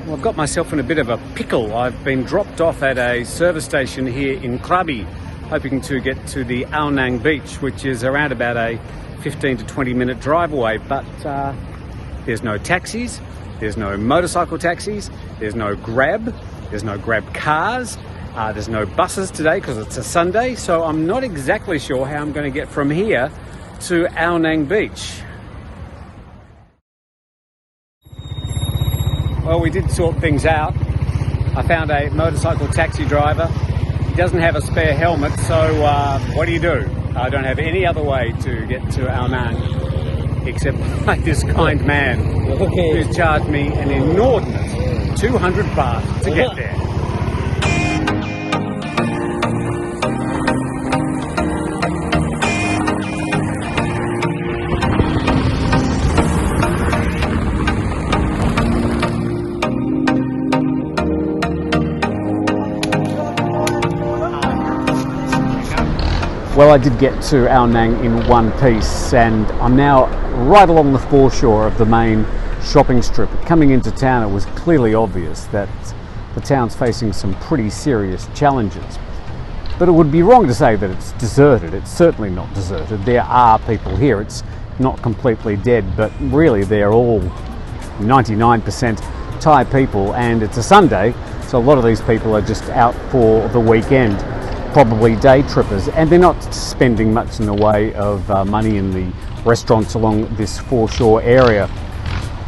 Well, I've got myself in a bit of a pickle. I've been dropped off at a service station here in Krabi, hoping to get to the Ao Nang beach, which is around about a 15 to 20 minute drive away. But there's no taxis, there's no motorcycle taxis, there's no Grab cars, there's no buses today because it's a Sunday. So I'm not exactly sure how I'm going to get from here to Ao Nang beach. Well, we did sort things out. I found a motorcycle taxi driver. He doesn't have a spare helmet, so what do? I don't have any other way to get to Ao Nang except by this kind man who's charged me an inordinate 200 baht to get there. Well, I did get to Ao Nang in one piece, and I'm now right along the foreshore of the main shopping strip. Coming into town, it was clearly obvious that the town's facing some pretty serious challenges. But it would be wrong to say that it's deserted. It's certainly not deserted. There are people here. It's not completely dead, but really they're all 99% Thai people, and it's a Sunday, so a lot of these people are just out for the weekend. Probably day trippers, and they're not spending much in the way of money in the restaurants along this foreshore area.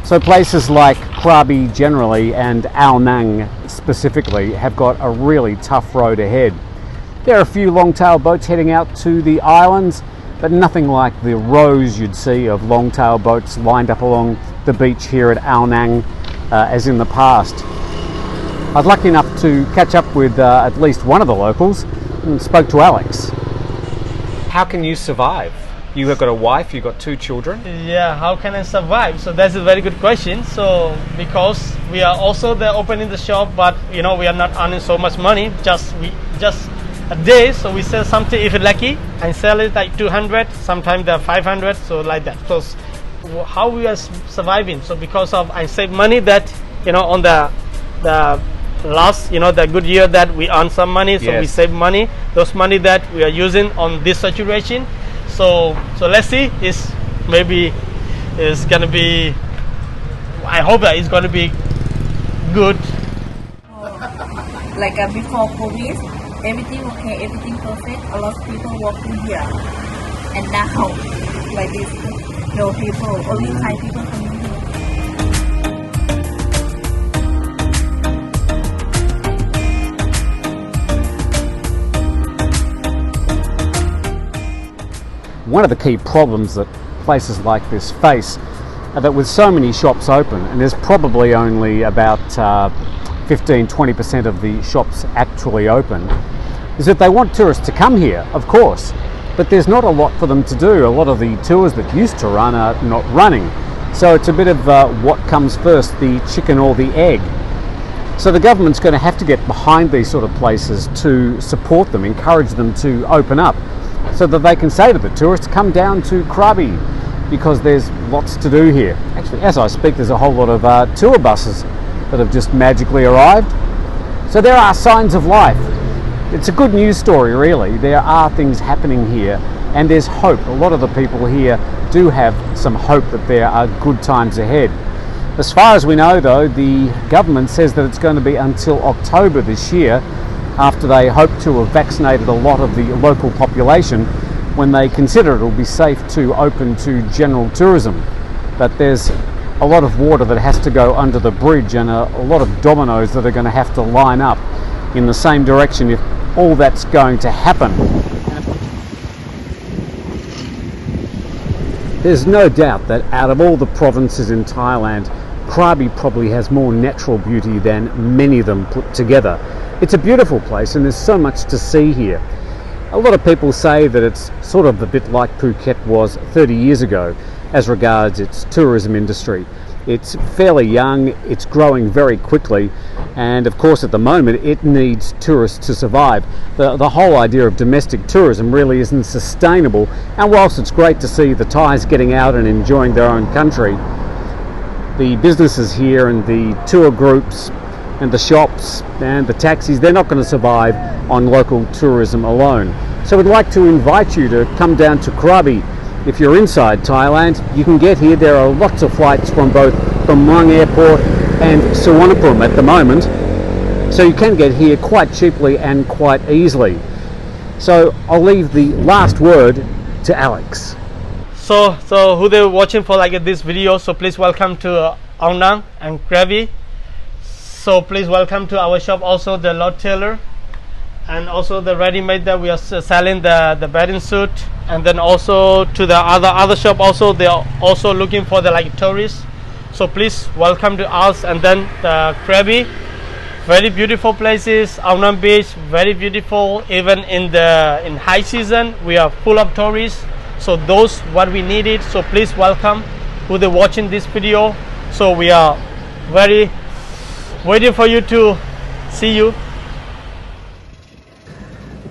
So places like Krabi generally and Ao Nang specifically have got a really tough road ahead. There are a few long-tail boats heading out to the islands, but nothing like the rows you'd see of long-tail boats lined up along the beach here at Ao Nang as in the past. I was lucky enough to catch up with at least one of the locals and spoke to Alex. How can you survive? You have got a wife, you've got 2 children. Yeah, how can I survive? So that's a very good question. So because we are also there opening the shop, but we are not earning so much money. Just a day, so we sell something if you're lucky and sell it like 200, sometimes they're 500, so like that. So how we are surviving? So because of I save money that on the last the good year that we earn some money, so yes. We save money, those money that we are using on this situation. So let's see, it's gonna be, I hope that it's gonna be good. Like before COVID, everything okay, everything perfect, a lot of people walking here, and now like this, no people, only Thai people coming here. One of the key problems that places like this face are that with so many shops open, and there's probably only about 15-20% of the shops actually open, is that they want tourists to come here, of course, but there's not a lot for them to do. A lot of the tours that used to run are not running. So it's a bit of what comes first, the chicken or the egg. So the government's going to have to get behind these sort of places to support them, encourage them to open up, so that they can say to the tourists, come down to Krabi, because there's lots to do here. Actually, as I speak, there's a whole lot of tour buses that have just magically arrived. So there are signs of life. It's a good news story, really. There are things happening here, and there's hope. A lot of the people here do have some hope that there are good times ahead. As far as we know, though, the government says that it's going to be until October this year, after they hope to have vaccinated a lot of the local population, when they consider it will be safe to open to general tourism. But there's a lot of water that has to go under the bridge, and a lot of dominoes that are going to have to line up in the same direction if all that's going to happen. There's no doubt that out of all the provinces in Thailand, Krabi probably has more natural beauty than many of them put together. It's a beautiful place, and there's so much to see here. A lot of people say that it's sort of a bit like Phuket was 30 years ago as regards its tourism industry. It's fairly young, it's growing very quickly, and of course at the moment it needs tourists to survive. The whole idea of domestic tourism really isn't sustainable, and whilst it's great to see the Thais getting out and enjoying their own country, the businesses here and the tour groups and the shops and the taxis, they're not going to survive on local tourism alone. So we'd like to invite you to come down to Krabi. If you're inside Thailand, you can get here. There are lots of flights from both Muang Airport and Suvarnabhumi at the moment. So you can get here quite cheaply and quite easily. So I'll leave the last word to Alex. So who they're watching for like this video, so please welcome to Ao Nang and Krabi. So please welcome to our shop also the Lord Taylor, and also the ready-made that we are selling the bathing suit, and then also to the other shop also they are also looking for the like tourists. So please welcome to us. And then the Krabi, very beautiful places. Ao Nang Beach, very beautiful. Even in high season, we are full of tourists. So those what we needed. So please welcome who they watching this video. So we are very waiting for you to see you.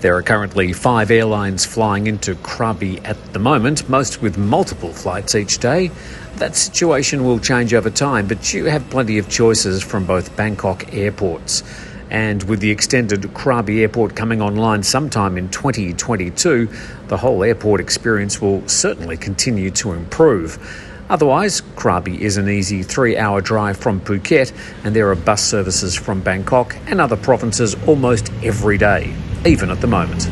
There are currently 5 airlines flying into Krabi at the moment, most with multiple flights each day. That situation will change over time, but you have plenty of choices from both Bangkok airports. And with the extended Krabi airport coming online sometime in 2022, the whole airport experience will certainly continue to improve. Otherwise, Krabi is an easy 3-hour drive from Phuket, and there are bus services from Bangkok and other provinces almost every day, even at the moment.